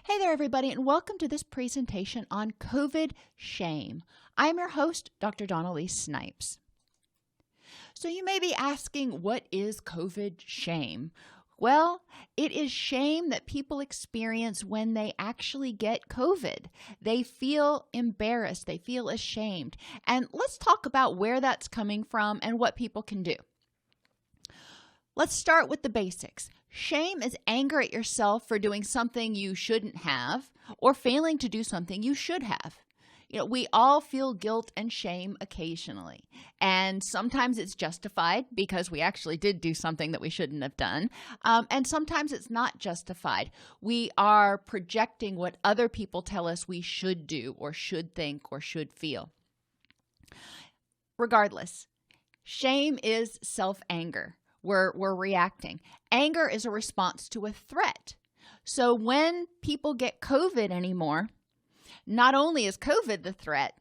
Hey there, everybody, and welcome to this presentation on COVID shame. I'm your host, Dr. Donnelly Snipes. So you may be asking, what is COVID shame? Well, it is shame that people experience when they actually get COVID. They feel embarrassed, they feel ashamed. And let's talk about where that's coming from and what people can do. Let's start with the basics. Shame is anger at yourself for doing something you shouldn't have or failing to do something you should have. We all feel guilt and shame occasionally, and sometimes it's justified because we actually did do something that we shouldn't have done, and sometimes it's not justified. We are projecting what other people tell us we should do or should think or should feel. Regardless, shame is self-anger. We're reacting. Anger is a response to a threat. So when people get COVID anymore, not only is COVID the threat,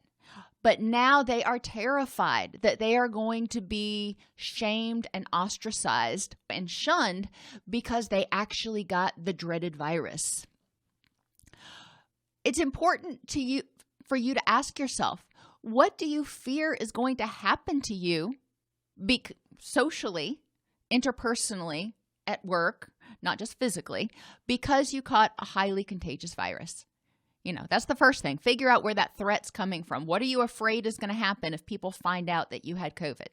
but now they are terrified that they are going to be shamed and ostracized and shunned because they actually got the dreaded virus. It's important for you to ask yourself, what do you fear is going to happen to you socially, interpersonally, at work, not just physically, because you caught a highly contagious virus? That's the first thing. Figure out where that threat's coming from. What are you afraid is going to happen if people find out that you had COVID?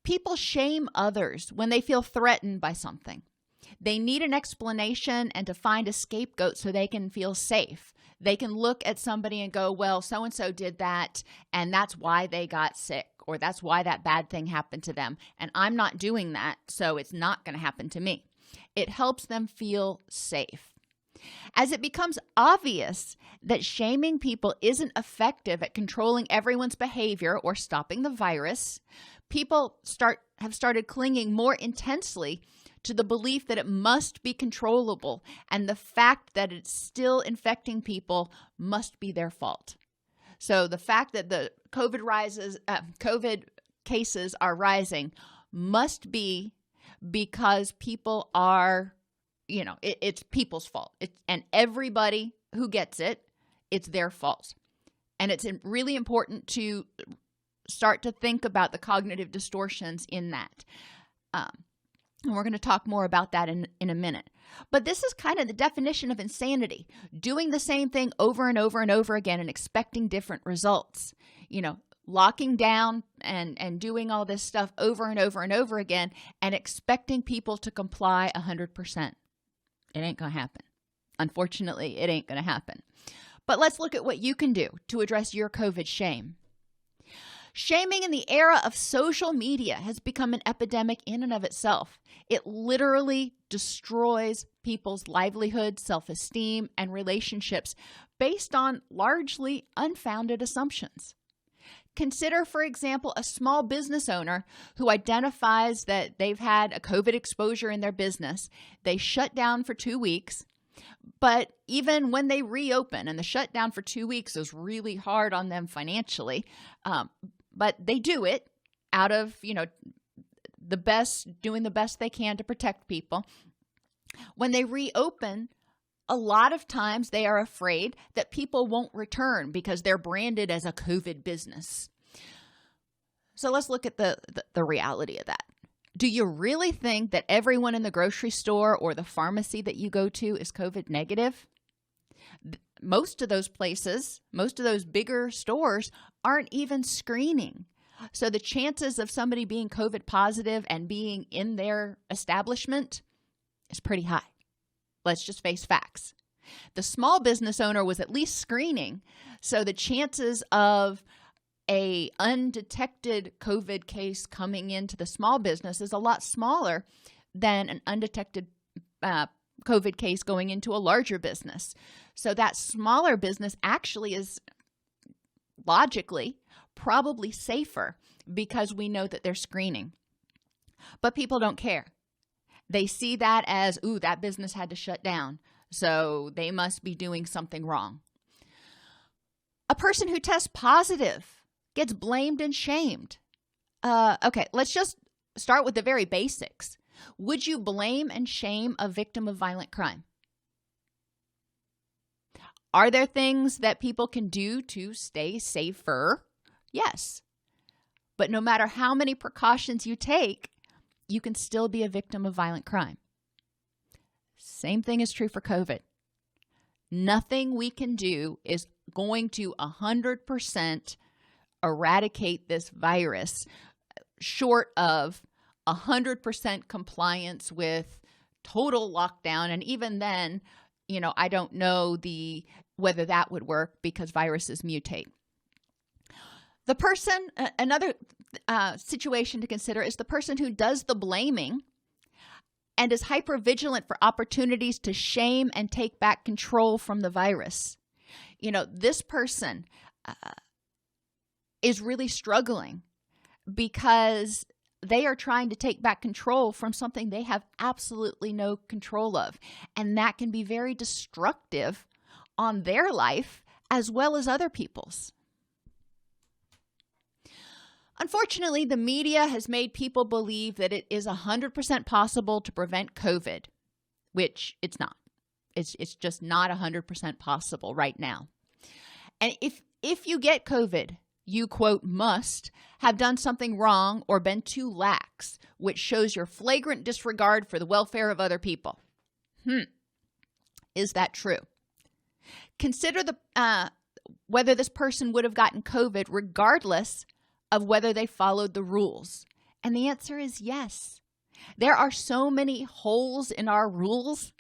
People shame others when they feel threatened by something. They need an explanation and to find a scapegoat so they can feel safe. They can look at somebody and go, well, so-and-so did that, and that's why they got sick, or that's why that bad thing happened to them, and I'm not doing that, so it's not going to happen to me. It helps them feel safe. As it becomes obvious that shaming people isn't effective at controlling everyone's behavior or stopping the virus, people have started clinging more intensely to the belief that it must be controllable, and the fact that it's still infecting people must be their fault. So the fact that the COVID cases are rising must be because people are, it's people's fault. And everybody who gets it, it's their fault. And it's really important to start to think about the cognitive distortions in that. And we're going to talk more about that in a minute. But this is kind of the definition of insanity, doing the same thing over and over and over again and expecting different results. Locking down and doing all this stuff over and over and over again and expecting people to comply 100%. It ain't going to happen. Unfortunately, it ain't going to happen. But let's look at what you can do to address your COVID shame. Shaming in the era of social media has become an epidemic in and of itself. It literally destroys people's livelihood, self-esteem, and relationships based on largely unfounded assumptions. Consider, for example, a small business owner who identifies that they've had a COVID exposure in their business. They shut down for 2 weeks, but even when they reopen, and the shutdown for 2 weeks is really hard on them financially, but they do it out of, doing the best they can to protect people. When they reopen, a lot of times they are afraid that people won't return because they're branded as a COVID business. So let's look at the reality of that. Do you really think that everyone in the grocery store or the pharmacy that you go to is COVID negative? Most of those places, most of those bigger stores aren't even screening. So the chances of somebody being COVID positive and being in their establishment is pretty high. Let's just face facts. The small business owner was at least screening, so the chances of a undetected COVID case coming into the small business is a lot smaller than an undetected COVID case going into a larger business. So that smaller business actually is logically probably safer because we know that they're screening. But people don't care. They see that as, ooh, that business had to shut down, so they must be doing something wrong. A person who tests positive gets blamed and shamed. Okay, let's just start with the very basics. Would you blame and shame a victim of violent crime? Are there things that people can do to stay safer? Yes. But no matter how many precautions you take, you can still be a victim of violent crime. Same thing is true for COVID. Nothing we can do is going to 100% eradicate this virus, short of 100% compliance with total lockdown. And even then, I don't know whether that would work because viruses mutate. The person, another situation to consider is the person who does the blaming and is hypervigilant for opportunities to shame and take back control from the virus. This person is really struggling because they are trying to take back control from something they have absolutely no control of. And that can be very destructive on their life as well as other people's. Unfortunately, the media has made people believe that it is 100% possible to prevent COVID, which it's not. It's just not 100% possible right now. And if you get COVID, you, quote, must have done something wrong or been too lax, which shows your flagrant disregard for the welfare of other people. Is that true? Consider whether this person would have gotten COVID regardless of whether they followed the rules. And the answer is yes. There are so many holes in our rules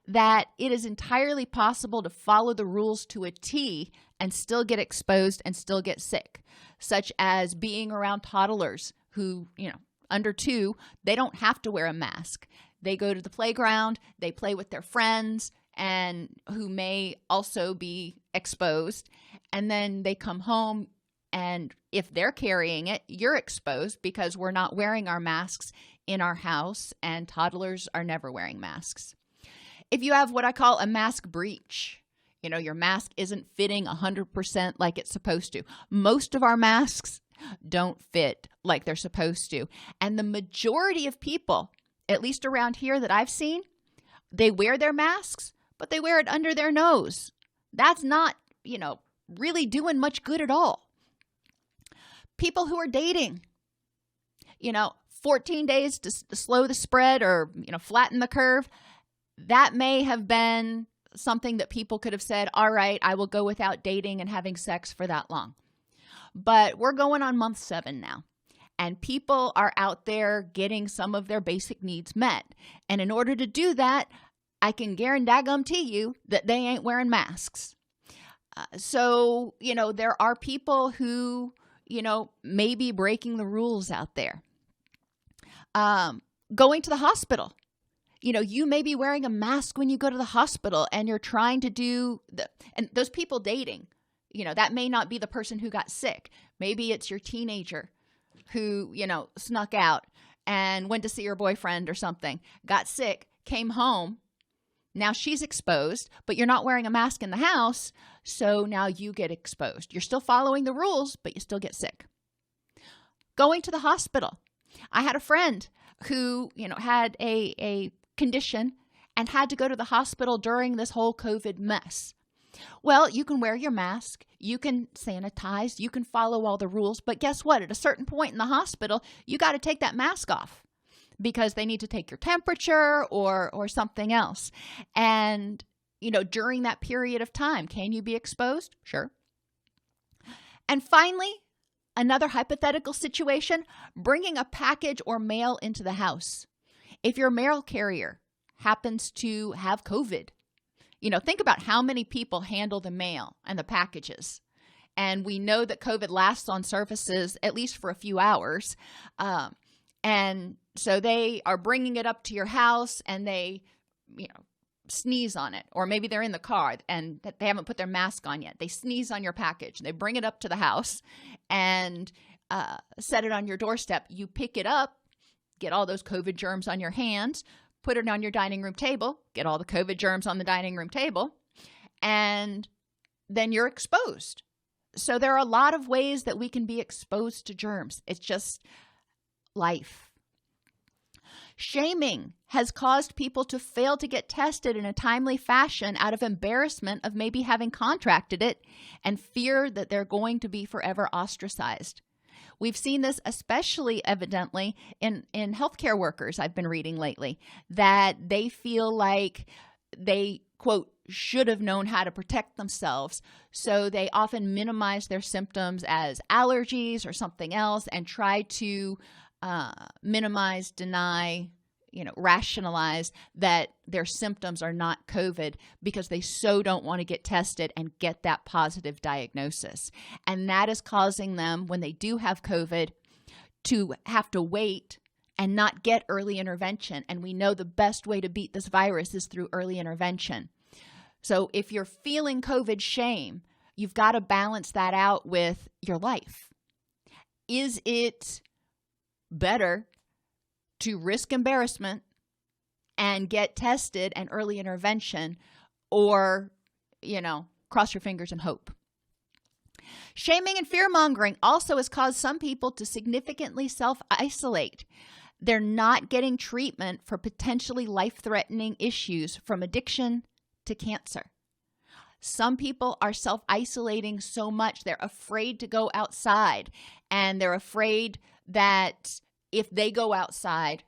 that it is entirely possible to follow the rules to a T and still get exposed and still get sick, such as being around toddlers who, under 2, they don't have to wear a mask. They go to the playground, they play with their friends, and who may also be exposed, and then they come home, and if they're carrying it, you're exposed because we're not wearing our masks in our house, and toddlers are never wearing masks. If you have what I call a mask breach, your mask isn't fitting 100% like it's supposed to. Most of our masks don't fit like they're supposed to. And the majority of people, at least around here that I've seen, they wear their masks, but they wear it under their nose. That's not, really doing much good at all. People who are dating, 14 days to slow the spread or, flatten the curve, that may have been something that people could have said, all right, I will go without dating and having sex for that long. But we're going on month 7 now, and people are out there getting some of their basic needs met. And in order to do that, I can guarantee you that they ain't wearing masks. So, there are people who, may be breaking the rules out there. Going to the hospital. You may be wearing a mask when you go to the hospital and you're trying to and those people dating, that may not be the person who got sick. Maybe it's your teenager who, snuck out and went to see her boyfriend or something, got sick, came home. Now she's exposed, but you're not wearing a mask in the house. So now you get exposed. You're still following the rules, but you still get sick. Going to the hospital. I had a friend who, had a condition and had to go to the hospital during this whole COVID mess. Well, you can wear your mask, you can sanitize, you can follow all the rules, but guess what? At a certain point in the hospital, you got to take that mask off because they need to take your temperature or something else. And, during that period of time, can you be exposed? Sure. And finally, another hypothetical situation, bringing a package or mail into the house. If your mail carrier happens to have COVID, think about how many people handle the mail and the packages. And we know that COVID lasts on surfaces at least for a few hours. And so they are bringing it up to your house and they, sneeze on it. Or maybe they're in the car and they haven't put their mask on yet. They sneeze on your package. They bring it up to the house and set it on your doorstep. You pick it up, get all those COVID germs on your hands, put it on your dining room table, get all the COVID germs on the dining room table, and then you're exposed. So there are a lot of ways that we can be exposed to germs. It's just life. Shaming has caused people to fail to get tested in a timely fashion out of embarrassment of maybe having contracted it and fear that they're going to be forever ostracized. We've seen this especially evidently in healthcare workers I've been reading lately, that they feel like they, quote, should have known how to protect themselves. So they often minimize their symptoms as allergies or something else and try to minimize, deny, rationalize that their symptoms are not COVID because they so don't want to get tested and get that positive diagnosis. And that is causing them, when they do have COVID, to have to wait and not get early intervention. And we know the best way to beat this virus is through early intervention. So if you're feeling COVID shame, you've got to balance that out with your life. Is it better to risk embarrassment and get tested and early intervention, or, cross your fingers and hope? Shaming and fear-mongering also has caused some people to significantly self-isolate. They're not getting treatment for potentially life-threatening issues, from addiction to cancer. Some people are self-isolating so much they're afraid to go outside, and they're afraid that if they go outside,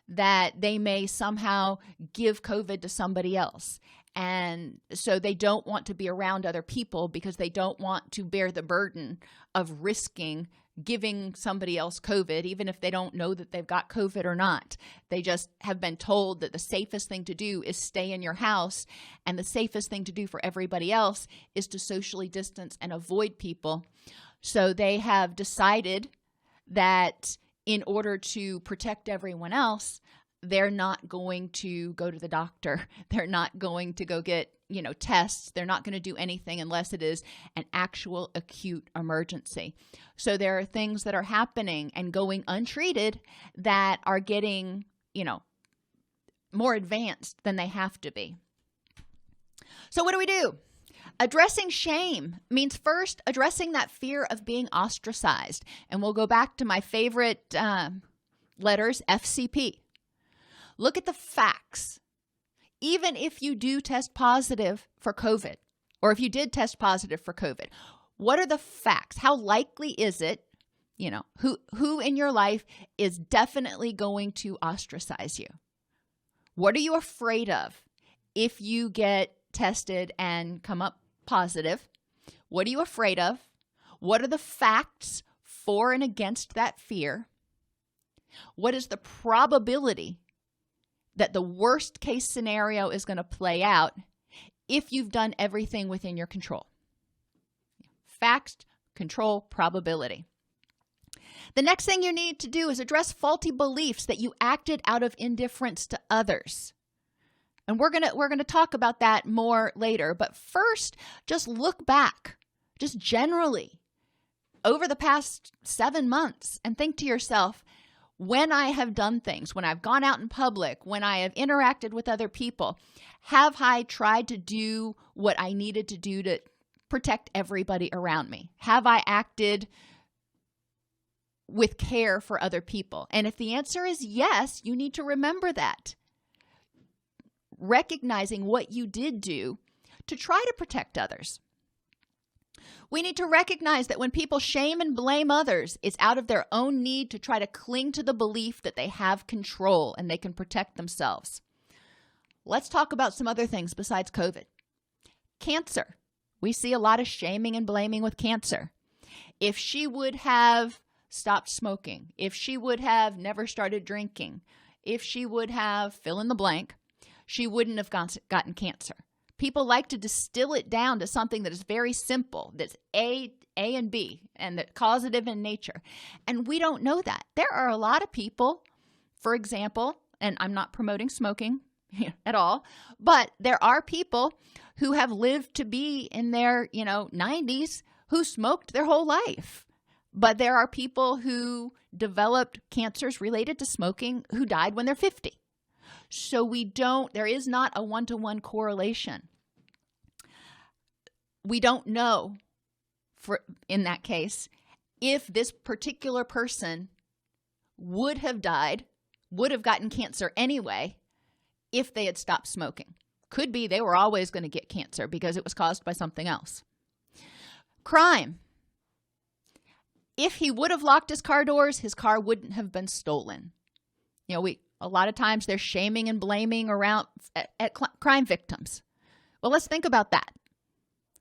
that they may somehow give COVID to somebody else. And so they don't want to be around other people because they don't want to bear the burden of risking giving somebody else COVID, even if they don't know that they've got COVID or not. They just have been told that the safest thing to do is stay in your house, and the safest thing to do for everybody else is to socially distance and avoid people. So they have decided that in order to protect everyone else, they're not going to go to the doctor. They're not going to go get, tests. They're not going to do anything unless it is an actual acute emergency. So there are things that are happening and going untreated that are getting, more advanced than they have to be. So what do we do? Addressing shame means first addressing that fear of being ostracized. And we'll go back to my favorite letters, FCP. Look at the facts. Even if you do test positive for COVID, or if you did test positive for COVID, what are the facts? How likely is it, who in your life is definitely going to ostracize you? What are you afraid of if you get tested and come up positive? What are you afraid of? What are the facts for and against that fear? What is the probability that the worst case scenario is going to play out if you've done everything within your control? Facts, control, probability. The next thing you need to do is address faulty beliefs that you acted out of indifference to others. And we're going to talk about that more later. But first, just look back, just generally, over the past 7 months, and think to yourself, when I have done things, when I've gone out in public, when I have interacted with other people, have I tried to do what I needed to do to protect everybody around me? Have I acted with care for other people? And if the answer is yes, you need to remember that. Recognizing what you did do to try to protect others. We need to recognize that when people shame and blame others, it's out of their own need to try to cling to the belief that they have control and they can protect themselves. Let's talk about some other things besides COVID. Cancer. We see a lot of shaming and blaming with cancer. If she would have stopped smoking, if she would have never started drinking, if she would have fill in the blank, she wouldn't have gotten cancer. People like to distill it down to something that is very simple, that's A and B, and that causative in nature. And we don't know that. There are a lot of people, for example, and I'm not promoting smoking at all, but there are people who have lived to be in their, 90s who smoked their whole life. But there are people who developed cancers related to smoking who died when they're 50. So there is not a one-to-one correlation. We don't know, in that case, if this particular person would have died, would have gotten cancer anyway, if they had stopped smoking. Could be they were always going to get cancer because it was caused by something else. Crime. If he would have locked his car doors, his car wouldn't have been stolen. You know, a lot of times they're shaming and blaming around at crime victims. Well, let's think about that.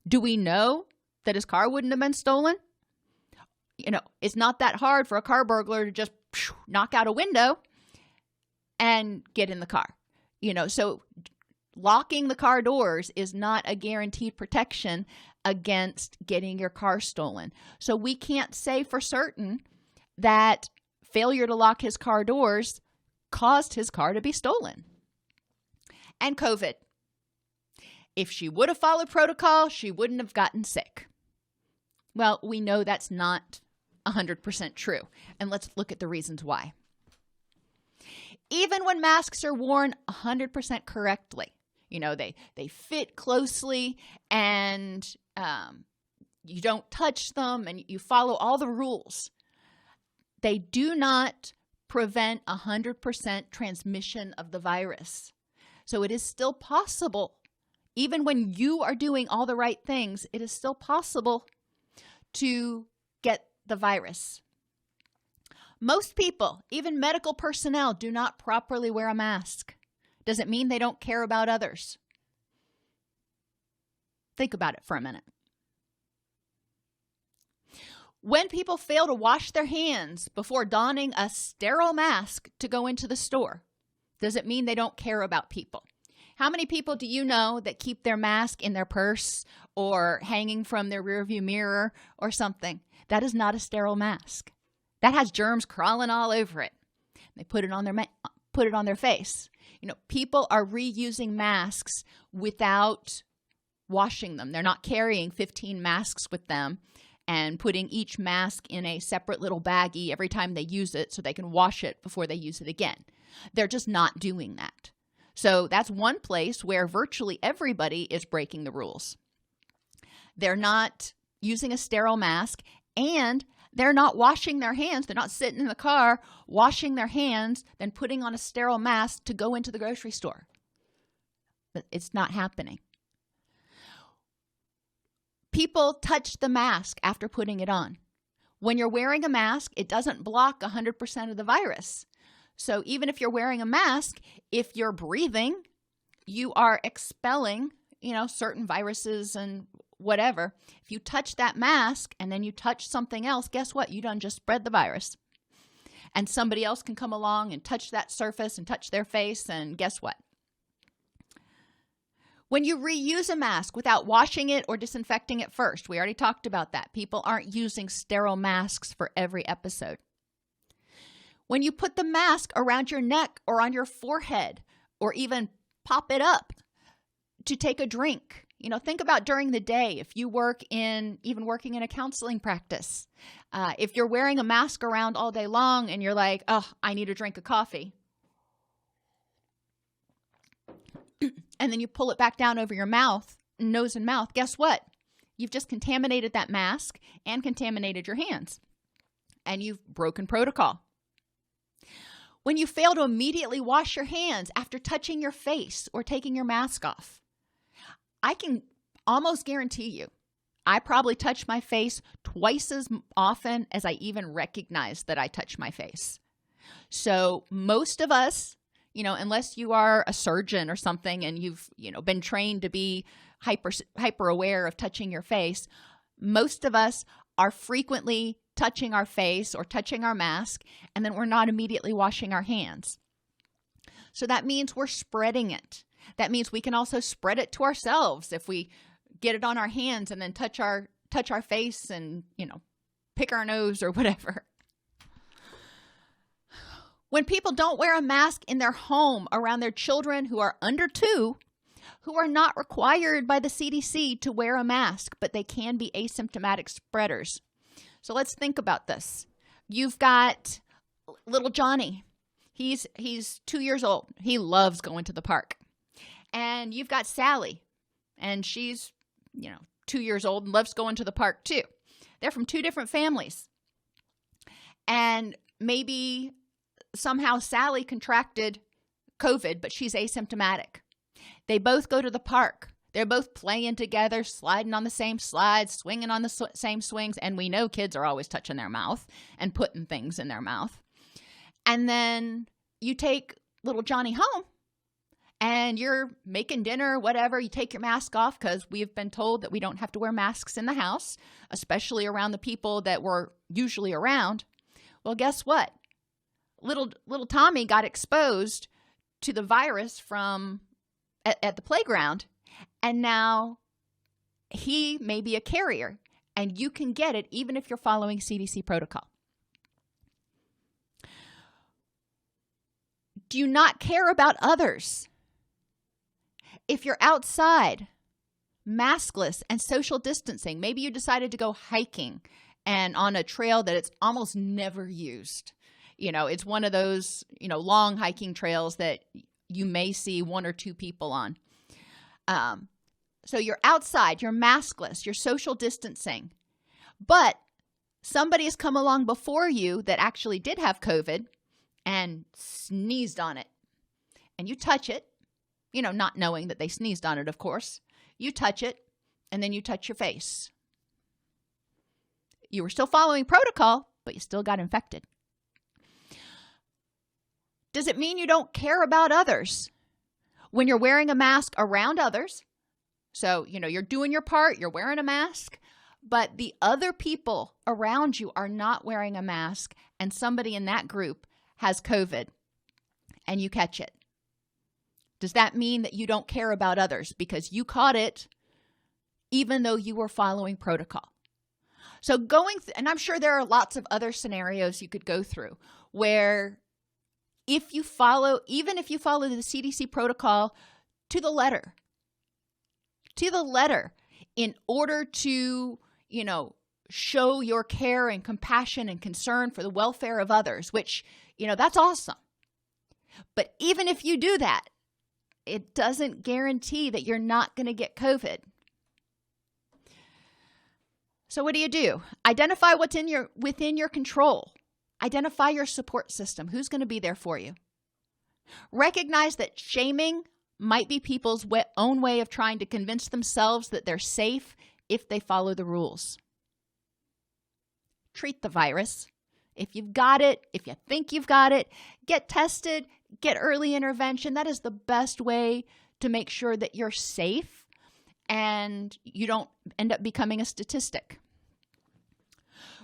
Do we know that his car wouldn't have been stolen? You know, it's not that hard for a car burglar to just knock out a window and get in the car. You know, so locking the car doors is not a guaranteed protection against getting your car stolen. So we can't say for certain that failure to lock his car doors caused his car to be stolen. And COVID. If she would have followed protocol, she wouldn't have gotten sick. Well, we know that's not 100% true. And let's look at the reasons why. Even when masks are worn 100% correctly, you know, they fit closely and you don't touch them and you follow all the rules, they do not prevent 100% transmission of the virus. So it is still possible. Even when you are doing all the right things, it is still possible to get the virus. Most people, even medical personnel, do not properly wear a mask. Does it mean they don't care about others? Think about it for a minute. When people fail to wash their hands before donning a sterile mask to go into the store, does it mean they don't care about people? How many people do you know that keep their mask in their purse or hanging from their rearview mirror or something? That is not a sterile mask. That has germs crawling all over it. They put it on their face. You know, people are reusing masks without washing them. They're not carrying 15 masks with them and putting each mask in a separate little baggie every time they use it so they can wash it before they use it again. They're just not doing that. So that's one place where virtually everybody is breaking the rules. They're not using a sterile mask and they're not washing their hands. They're not sitting in the car, washing their hands, then putting on a sterile mask to go into the grocery store. But it's not happening. People touch the mask after putting it on. When you're wearing a mask, it doesn't block 100% of the virus. So even if you're wearing a mask, if you're breathing, you are expelling, certain viruses and whatever. If you touch that mask and then you touch something else, guess what? You done just spread the virus. And somebody else can come along and touch that surface and touch their face, and guess what? When you reuse a mask without washing it or disinfecting it first, we already talked about that. People aren't using sterile masks for every episode. When you put the mask around your neck or on your forehead, or even pop it up to take a drink, think about during the day if you working in a counseling practice. If you're wearing a mask around all day long and you're like, oh, I need a drink of coffee. And then you pull it back down over your mouth, nose and mouth. Guess what? You've just contaminated that mask and contaminated your hands. And you've broken protocol. When you fail to immediately wash your hands after touching your face or taking your mask off, I can almost guarantee you, I probably touch my face twice as often as I even recognize that I touch my face. So most of us, unless you are a surgeon or something and you've, been trained to be hyper aware of touching your face, most of us are frequently touching our face or touching our mask, and then we're not immediately washing our hands. So that means we're spreading it. That means we can also spread it to ourselves if we get it on our hands and then touch our face and, pick our nose or whatever. When people don't wear a mask in their home around their children who are under 2, who are not required by the CDC to wear a mask, but they can be asymptomatic spreaders. So let's think about this. You've got little Johnny. He's 2 years old. He loves going to the park. And you've got Sally, and she's, 2 years old and loves going to the park too. They're from 2 different families. And maybe somehow Sally contracted COVID, but she's asymptomatic. They both go to the park. They're both playing together, sliding on the same slides, swinging on the same swings. And we know kids are always touching their mouth and putting things in their mouth. And then you take little Johnny home and you're making dinner, whatever. You take your mask off because we've been told that we don't have to wear masks in the house, especially around the people that we're usually around. Well, guess what? Little Tommy got exposed to the virus from at the playground. And now he may be a carrier, and you can get it even if you're following CDC protocol. Do you not care about others? If you're outside, maskless and social distancing, maybe you decided to go hiking and on a trail that it's almost never used. It's one of those, long hiking trails that you may see one or two people on. So you're outside, you're maskless, you're social distancing, but somebody has come along before you that actually did have COVID and sneezed on it. And you touch it, not knowing that they sneezed on it, of course. You touch it, and then you touch your face. You were still following protocol, but you still got infected. Does it mean you don't care about others? When you're wearing a mask around others, so, you're doing your part, you're wearing a mask, but the other people around you are not wearing a mask, and somebody in that group has COVID, and you catch it. Does that mean that you don't care about others because you caught it even though you were following protocol? So and I'm sure there are lots of other scenarios you could go through where even if you follow the CDC protocol to the letter, in order to, show your care and compassion and concern for the welfare of others, which, that's awesome. But even if you do that, it doesn't guarantee that you're not going to get COVID. So what do? Identify what's within your control. Identify your support system. Who's going to be there for you? Recognize that shaming might be people's own way of trying to convince themselves that they're safe if they follow the rules. Treat the virus. If you've got it, if you think you've got it, get tested, get early intervention. That is the best way to make sure that you're safe and you don't end up becoming a statistic.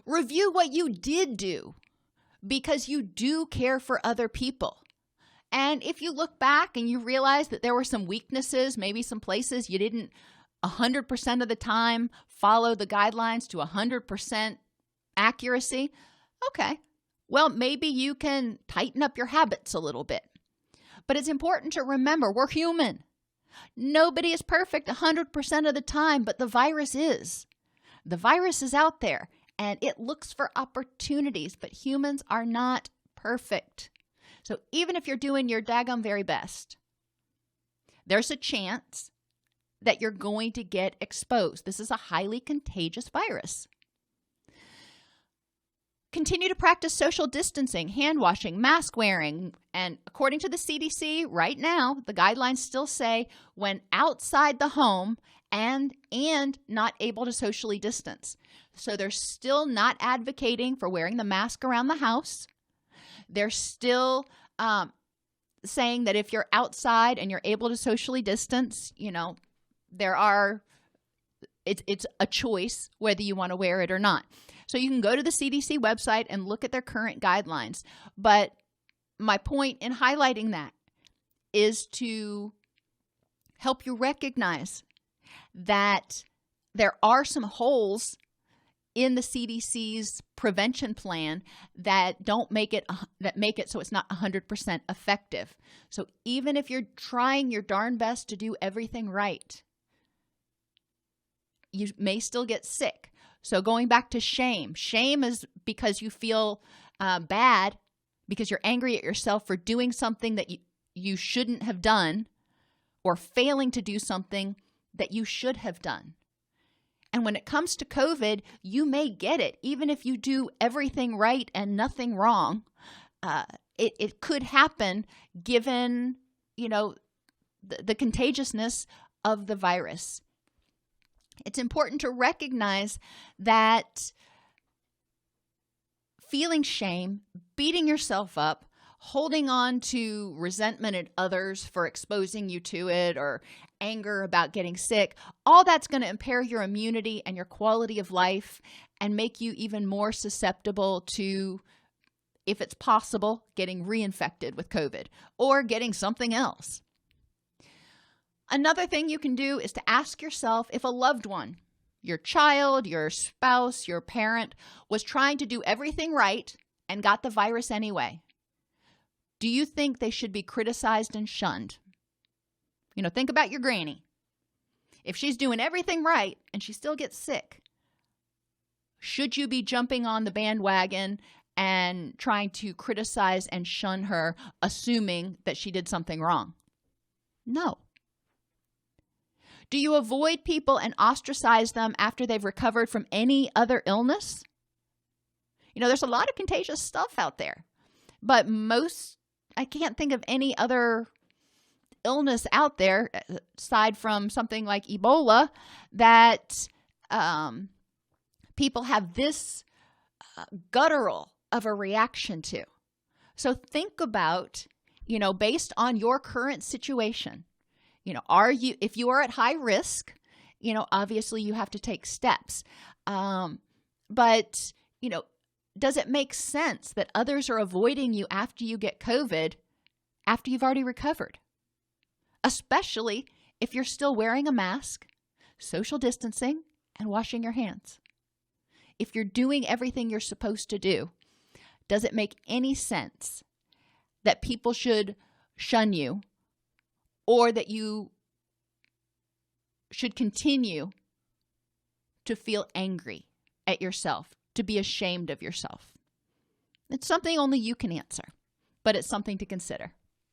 Review what you did do because you do care for other people. And if you look back and you realize that there were some weaknesses, maybe some places you didn't 100% of the time follow the guidelines to 100% accuracy, okay, well, maybe you can tighten up your habits a little bit. But it's important to remember, we're human. Nobody is perfect 100% of the time, but the virus is. The virus is out there, and it looks for opportunities, but humans are not perfect. So even if you're doing your daggum very best, there's a chance that you're going to get exposed. This is a highly contagious virus. Continue to practice social distancing, hand washing, mask wearing, and according to the CDC, right now, the guidelines still say when outside the home and not able to socially distance. So they're still not advocating for wearing the mask around the house. They're still saying that if you're outside and you're able to socially distance, it's a choice whether you want to wear it or not. So you can go to the CDC website and look at their current guidelines. But my point in highlighting that is to help you recognize that there are some holes in the CDC's prevention plan that make it so it's not 100% effective. So even if you're trying your darn best to do everything right, you may still get sick. So going back to shame is because you feel bad because you're angry at yourself for doing something that you shouldn't have done or failing to do something that you should have done. And when it comes to COVID, you may get it, even if you do everything right and nothing wrong. it could happen given, the contagiousness of the virus. It's important to recognize that feeling shame, beating yourself up, holding on to resentment at others for exposing you to it, or anger about getting sick, all that's going to impair your immunity and your quality of life and make you even more susceptible to, if it's possible, getting reinfected with COVID or getting something else. Another thing you can do is to ask yourself if a loved one, your child, your spouse, your parent, was trying to do everything right and got the virus anyway. Do you think they should be criticized and shunned? Think about your granny. If she's doing everything right and she still gets sick, should you be jumping on the bandwagon and trying to criticize and shun her, assuming that she did something wrong? No. Do you avoid people and ostracize them after they've recovered from any other illness? There's a lot of contagious stuff out there, but I can't think of any other illness out there, aside from something like Ebola, that people have this guttural of a reaction to. So think about, based on your current situation, if you are at high risk, obviously you have to take steps. But does it make sense that others are avoiding you after you get COVID, after you've already recovered? Especially if you're still wearing a mask, social distancing, and washing your hands. If you're doing everything you're supposed to do, does it make any sense that people should shun you, or that you should continue to feel angry at yourself, to be ashamed of yourself? It's something only you can answer, but it's something to consider.